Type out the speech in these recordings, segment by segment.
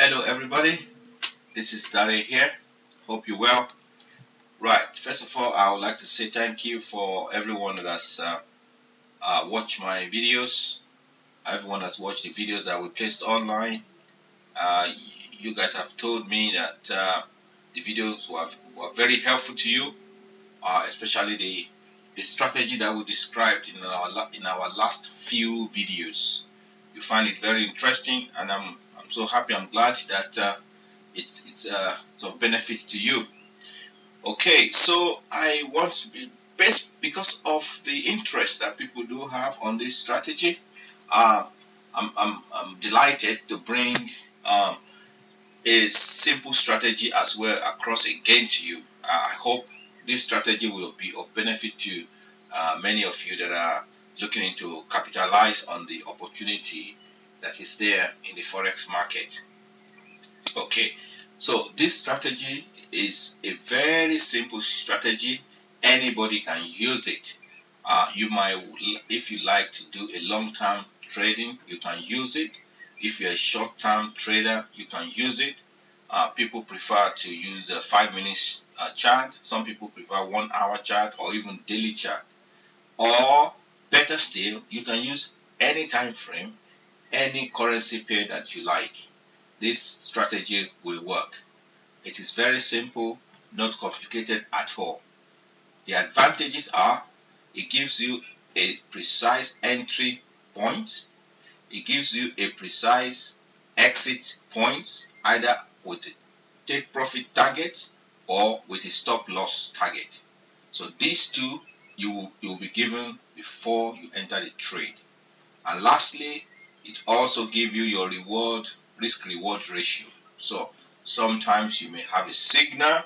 Hello everybody, this is Dari here. Hope you're well. Right, first of all, I would like to say thank you for everyone that has watched my videos, everyone that's watched the videos that we placed online. Uh, you guys have told me that the videos were very helpful to you, especially the strategy that we described in our last few videos. You find it very interesting, and I'm so happy. I'm glad that it's of benefit to you. Okay, so I want to be best because of the interest that people do have on this strategy. Uh, I'm delighted to bring um, a simple strategy as well across again to you. I hope this strategy will be of benefit to many of you that are looking to capitalize on the opportunity that is there in the forex market. Okay, so this strategy is a very simple strategy. Anybody can use it. You might, if you like to do a long-term trading, you can use it. If you're a short-term trader, you can use it. People prefer to use a 5 minutes chart. Some people prefer 1 hour chart or even daily chart. Or better still, you can use any time frame, any currency pair that you like. This strategy will work. It is very simple, not complicated at all. The advantages are it gives you a precise entry point, it gives you a precise exit point, either with a take profit target or with a stop loss target. So these two you will be given before you enter the trade. And lastly, it also gives you your risk reward ratio. So sometimes you may have a signal,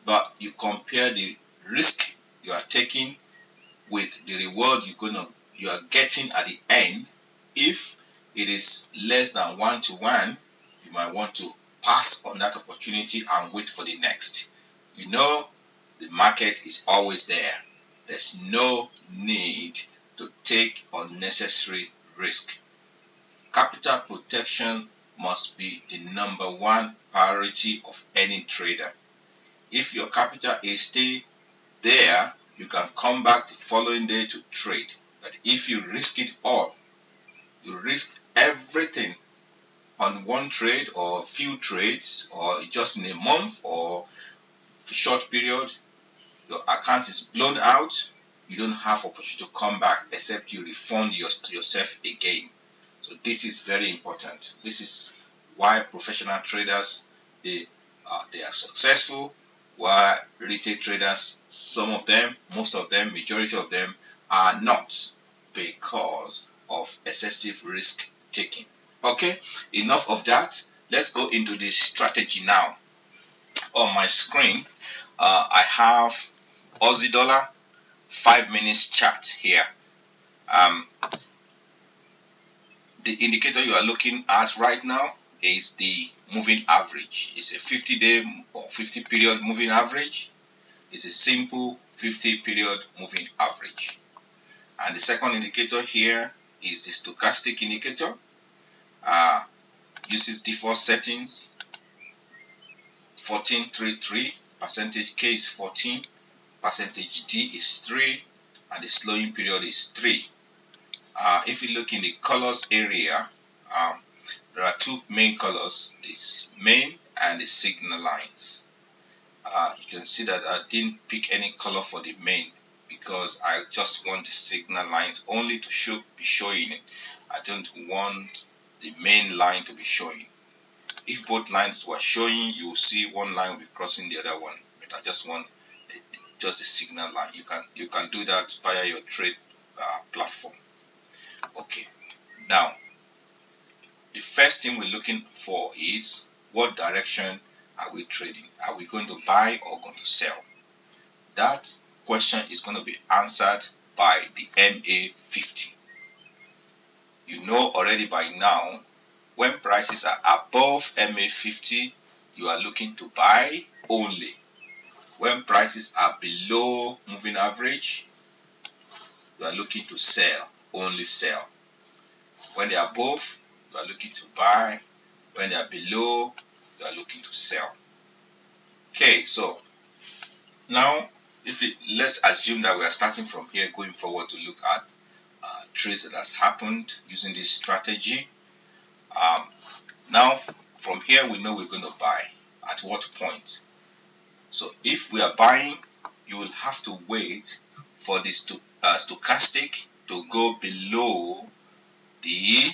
but you compare the risk you are taking with the reward you are getting at the end. If it is less than 1 to 1, you might want to pass on that opportunity and wait for the next. You know, the market is always there. There's no need to take unnecessary risk. Capital protection must be the number one priority of any trader. If your capital is still there, you can come back the following day to trade. But if you risk it all, you risk everything on one trade or a few trades or just in a month or short period, your account is blown out. You don't have opportunity to come back except you refund yourself again. So this is very important. This is why professional traders they are successful, while retail traders, some of them, most of them, majority of them are not, because of excessive risk taking. Okay, enough of that. Let's go into the strategy now. On my screen, I have Aussie dollar 5 minutes chart here. The indicator you are looking at right now is the moving average. It's a 50-day or 50 period moving average. It's a simple 50 period moving average. And the second indicator here is the stochastic indicator. Uses default settings 1433, percentage K is 14, percentage D is 3, and the slowing period is 3. If you look in the colors area, there are two main colors, the main and the signal lines. You can see that I didn't pick any color for the main because I just want the signal lines only to be showing it. I don't want the main line to be showing. If both lines were showing, you will see one line will be crossing the other one. But I just want just the signal line. You can do that via your trade platform. Okay. Now, the first thing we're looking for is what direction are we trading? Are we going to buy or going to sell? That question is going to be answered by the MA50. You know already by now, when prices are above MA50, you are looking to buy only. When prices are below moving average, you are looking to sell, only sell. When they are above, you are looking to buy, When they are below, you are looking to sell. Okay, so now let's assume that we are starting from here going forward to look at trades that has happened using this strategy. Now from here we know we're going to buy at what point. So if we are buying, you will have to wait for this stochastic to go below the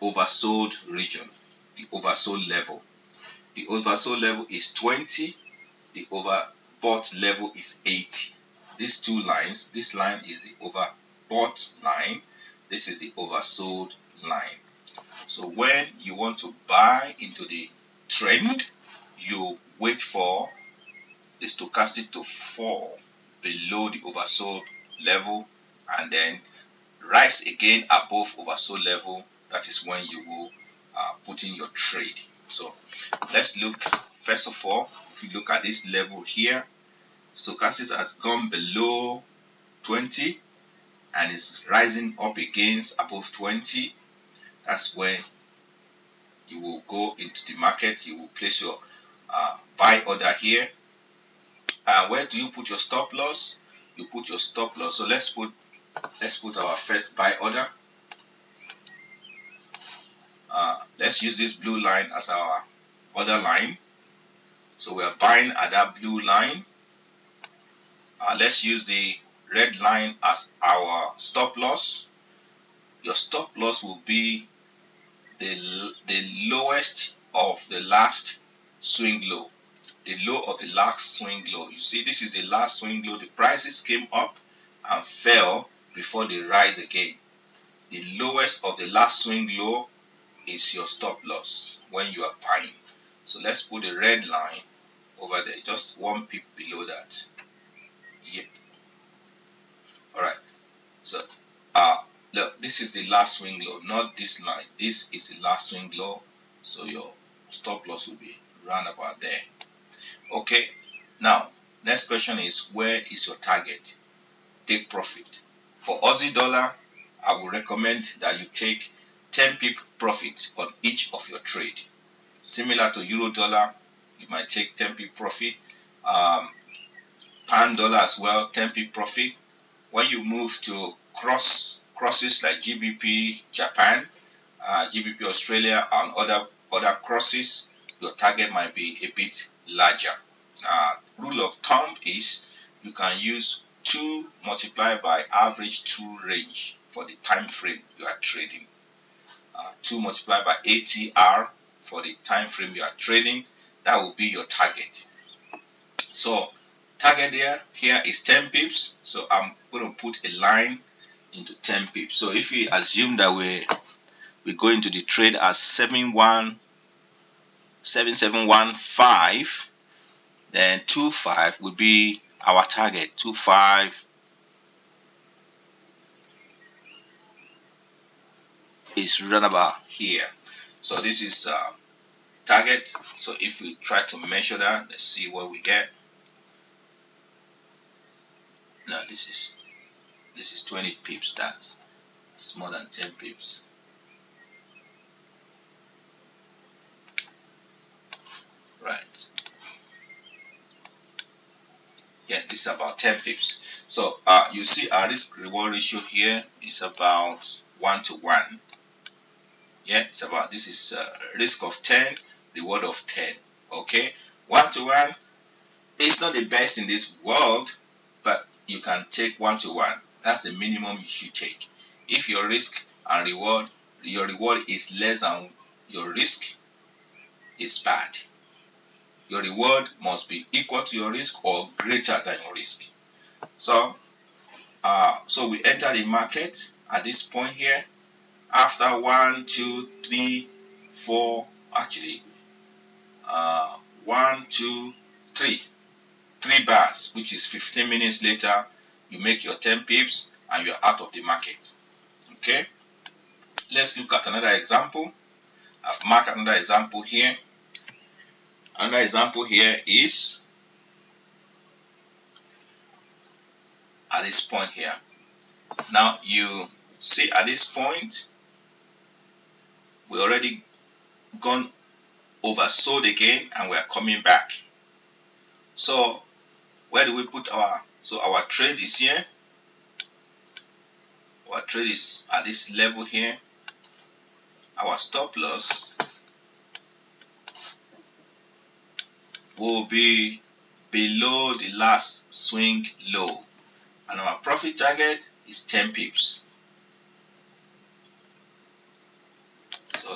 oversold region, the oversold level. The oversold level is 20, the overbought level is 80. These two lines, this line is the overbought line, this is the oversold line. So when you want to buy into the trend, you wait for the stochastic to fall below the oversold level and then rise again above oversold level. That is when you will put in your trade. So let's look first of all. If you look at this level here, stochastic has gone below 20 and is rising up against above 20. That's when you will go into the market. You will place your buy order here. Where do you put your stop loss? You put your stop loss. So let's put our first buy order. Let's use this blue line as our order line. So we are buying at that blue line. Let's use the red line as our stop loss. Your stop loss will be the lowest of the last swing low. The low of the last swing low. You see, this is the last swing low. The prices came up and fell before they rise again. The lowest of the last swing low is your stop loss when you are buying. So let's put the red line over there, just 1 pip below that. Yep. Alright. So look, this is the last swing low, not this line. This is the last swing low. So your stop loss will be round about there. Okay. Now, next question is, where is your target? Take profit. For Aussie dollar, I would recommend that you take 10 pip profit on each of your trade. Similar to Euro dollar, you might take 10 pip profit. Pound dollar as well, 10 pip profit. When you move to crosses like GBP Japan, GBP Australia, and other crosses, your target might be a bit larger. Rule of thumb is you can use 2 multiplied by average 2 range for the time frame you are trading. 2 multiplied by ATR for the time frame you are trading. That will be your target. So target here is 10 pips. So I'm going to put a line into 10 pips. So if we assume that we go into the trade as 7715, then 25 will be our target. 25 is run about here. So this is target. So if we try to measure that, let's see what we get. No, this is 20 pips. That's more than 10 pips. Right. Yeah, this is about 10 pips. So you see our risk reward ratio here is about 1 to 1. Yeah, it's about, this is risk of 10, reward of 10. Okay, 1 to 1 is not the best in this world, but you can take 1 to 1. That's the minimum you should take. If your risk and reward, your reward is less than your risk, it's bad. Your reward must be equal to your risk or greater than your risk. So we enter the market at this point here. After 1, 2, 3, 4, actually 1, 2, 3 bars, which is 15 minutes later, you make your 10 pips and you're out of the market. Okay, let's look at another example. I've marked another example here. Another example here is at this point here. Now you see at this point we already gone oversold again, and we are coming back. So where do we put our trade is here. Our trade is at this level here. Our stop loss will be below the last swing low, and our profit target is 10 pips. So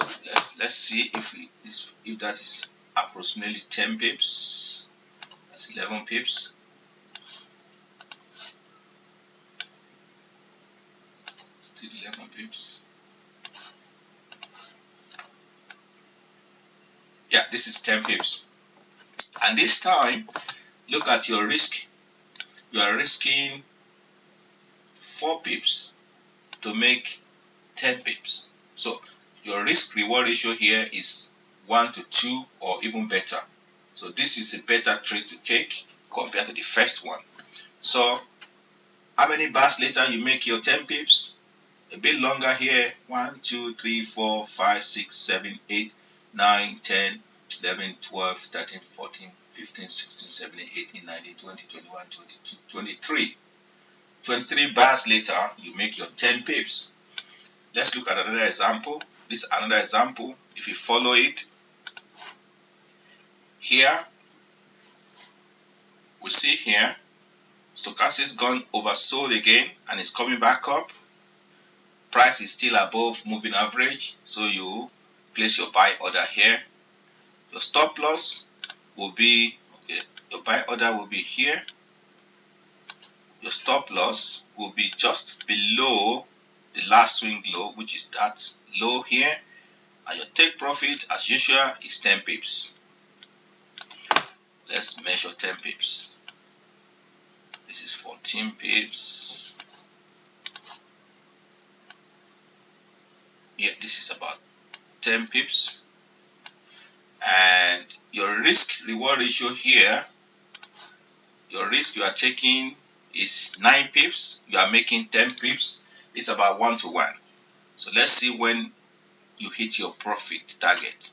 let's see if that is approximately 10 pips. That's 11 pips. Still 11 pips. Yeah, this is 10 pips. And this time, look at your risk. You are risking 4 pips to make 10 pips. So your risk reward ratio here is 1 to 2 or even better. So this is a better trade to take compared to the first one. So how many bars later you make your 10 pips? A bit longer here. 1, 2, 3, 4, 5, 6, 7, 8, 9, 10, 11, 12, 13, 14, 15, 16, 17, 18, 19, 20, 21, 22, 23. 23 bars later, you make your 10 pips. Let's look at another example. This is another example. If you follow it, here, we see here, Stochastic has gone oversold again and is coming back up. Price is still above moving average, so you place your buy order here. Your stop loss will be, your buy order will be here. Your stop loss will be just below the last swing low, which is that low here. And your take profit, as usual, is 10 pips. Let's measure 10 pips. This is 14 pips. Yeah, this is about 10 pips. And your risk reward ratio here, your risk you are taking is 9 pips. You are making 10 pips. It's about 1 to 1. So let's see when you hit your profit target.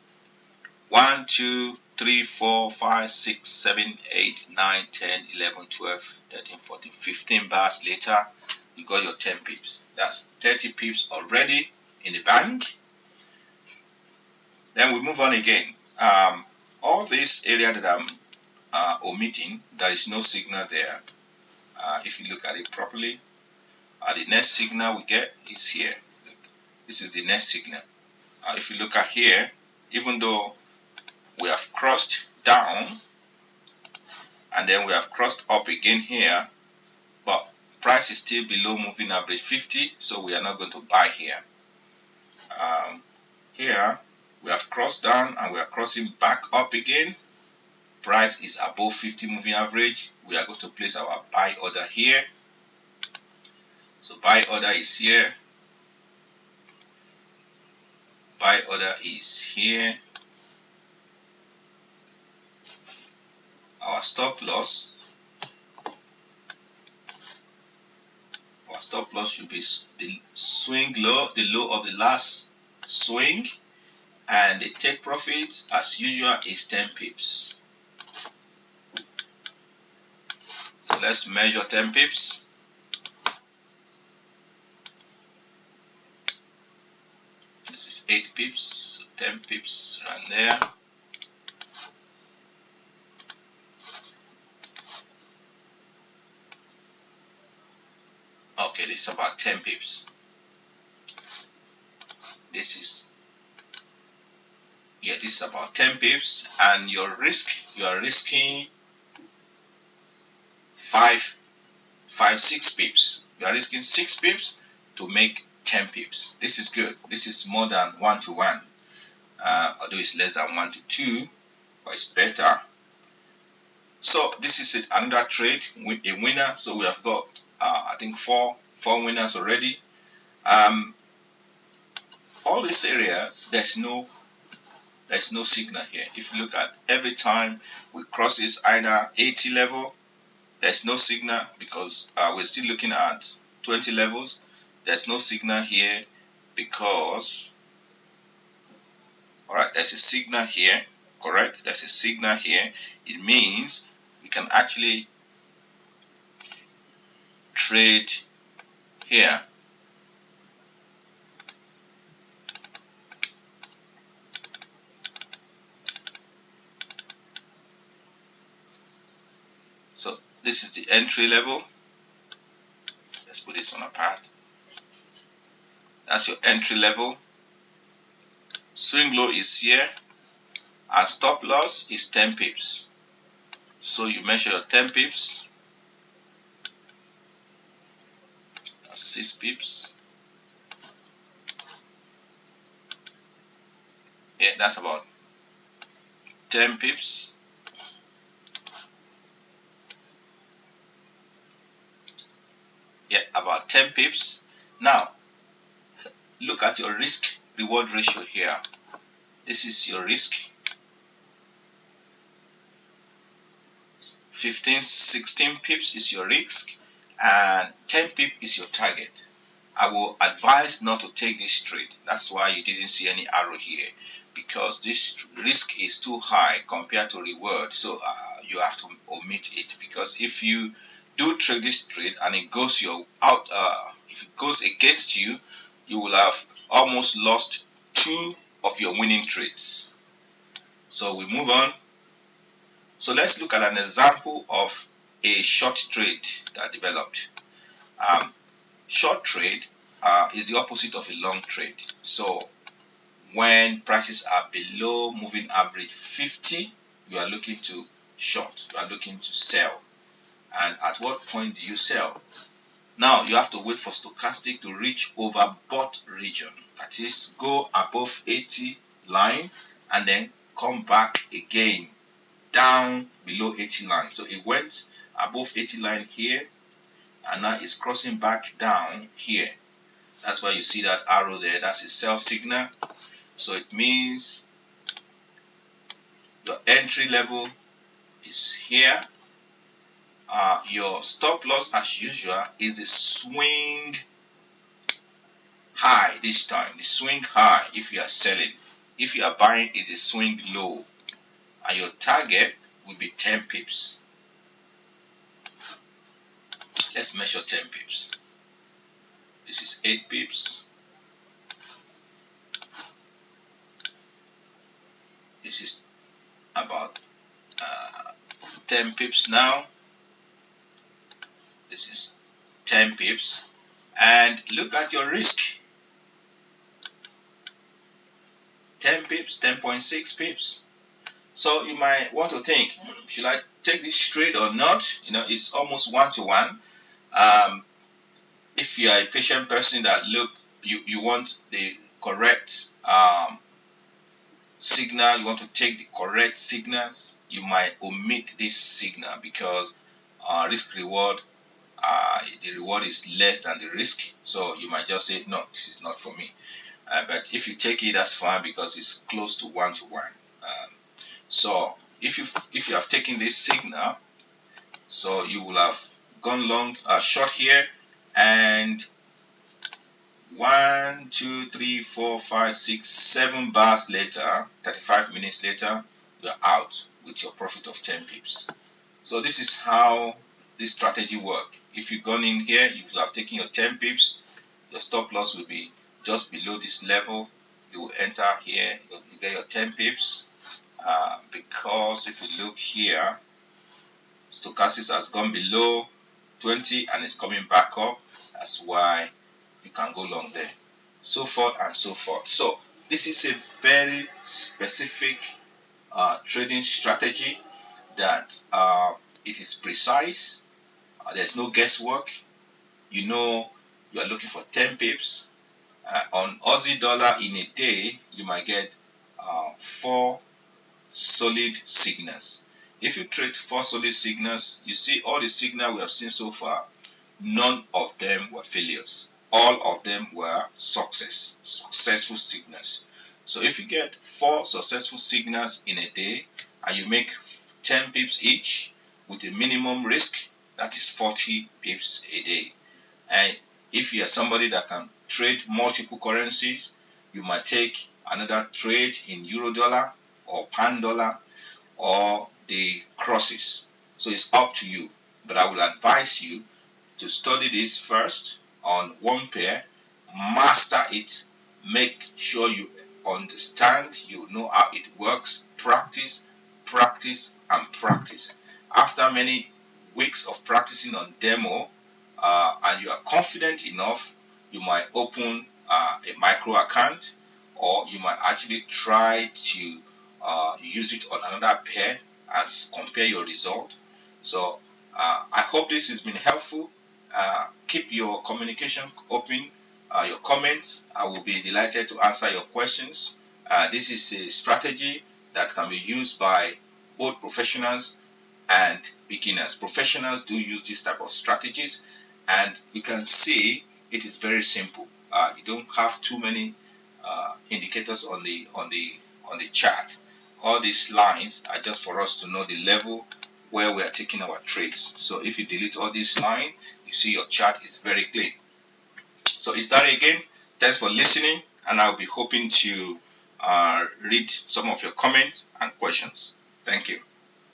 1, 2, 3, 4, 5, 6, 7, 8, 9, 10, 11, 12, 13, 14, 15 bars later, you got your 10 pips. That's 30 pips already in the bank. Then we move on again. All this area that I'm omitting, there is no signal there. If you look at it properly, the next signal we get is here. This is the next signal. If you look at here, even though we have crossed down and then we have crossed up again here, but price is still below moving average 50, so we are not going to buy here. Here we have crossed down and we are crossing back up again. Price is above 50 moving average. We are going to place our buy order here. So buy order is here. Buy order is here. Our stop loss should be the swing low, the low of the last swing, and the take profit as usual is 10 pips. So let's measure 10 pips. This is 8 pips, so 10 pips around there. Okay, this is about 10 pips. This is about 10 pips, and you are risking 6 pips. You are risking 6 pips to make 10 pips. This is good. This is more than 1 to 1. Although it's less than 1 to 2, but it's better. So this is another trade with a winner. So we have got I think four winners already. All these areas, there's no signal here. If you look at every time we cross this either 80 level, there's no signal because we're still looking at 20 levels. There's no signal here because there's a signal here, correct? There's a signal here. It means we can actually trade here. So this is the entry level. Let's put this one apart. That's your entry level. Swing low is here, and stop loss is 10 pips. So you measure your 10 pips, 6 pips. Yeah, that's about 10 pips. Yeah, about 10 pips. Now, look at your risk reward ratio here. This is your risk. 15, 16 pips is your risk, and 10 pips is your target. I will advise not to take this trade. That's why you didn't see any arrow here, because this risk is too high compared to reward. So you have to omit it, because if you do trade this trade and it goes if it goes against you, you will have almost lost 2 of your winning trades. So we move on. So let's look at an example of a short trade that developed. Short trade is the opposite of a long trade. So when prices are below moving average 50, you are looking to short, you are looking to sell. And at what point do you sell? Now you have to wait for stochastic to reach overbought region. That is, go above 80 line and then come back again down below 80 line. So it went above 80 line here, and now it's crossing back down here. That's why you see that arrow there. That's a sell signal. So it means your entry level is here. Your stop loss, as usual, is a swing high this time. The swing high if you are selling. If you are buying, it's a swing low. And your target will be 10 pips. Let's measure 10 pips. This is 8 pips. This is about 10 pips now. This is 10 pips. And look at your risk. 10 pips, 10.6 pips. So you might want to think, should I take this trade or not? You know, it's almost 1-to-1. If you are a patient person that you want the correct signal, you want to take the correct signals, you might omit this signal, because risk reward, the reward is less than the risk. So you might just say, no, this is not for me. But if you take it, that's fine, because it's close to 1-to-1. So if you have taken this signal, so you will have gone long, short here, and 1, 2, 3, 4, 5, 6, 7 bars later, 35 minutes later, you're out with your profit of 10 pips. So this is how this strategy works. If you've gone in here, you will have taken your 10 pips. Your stop loss will be just below this level. You will enter here, you get your 10 pips. Because if you look here, stochastic has gone below 20 and is coming back up. That's why you can go long there. So forth and so forth. So this is a very specific trading strategy that it is precise. There's no guesswork. You know you are looking for 10 pips. On Aussie dollar in a day, you might get 4 solid signals. If you trade 4 solid signals, you see all the signals we have seen so far, none of them were failures. All of them were successful signals. So if you get 4 successful signals in a day and you make 10 pips each with a minimum risk, that is 40 pips a day. And if you are somebody that can trade multiple currencies, you might take another trade in euro dollar or pound dollar or the crosses. So it's up to you. But I will advise you to study this first on one pair, master it, make sure you understand, you know how it works, practice, practice, and practice. After many weeks of practicing on demo, and you are confident enough, you might open a micro account, or you might actually try to use it on another pair and compare your result. So I hope this has been helpful. Keep your communication open, your comments. I will be delighted to answer your questions. This is a strategy that can be used by both professionals and beginners. Professionals do use this type of strategies, and you can see it is very simple. You don't have too many indicators on the chart. All these lines are just for us to know the level where we are taking our trades. So if you delete all these lines, you see your chart is very clean. So it's that again. Thanks for listening, and I'll be hoping to read some of your comments and questions. Thank you.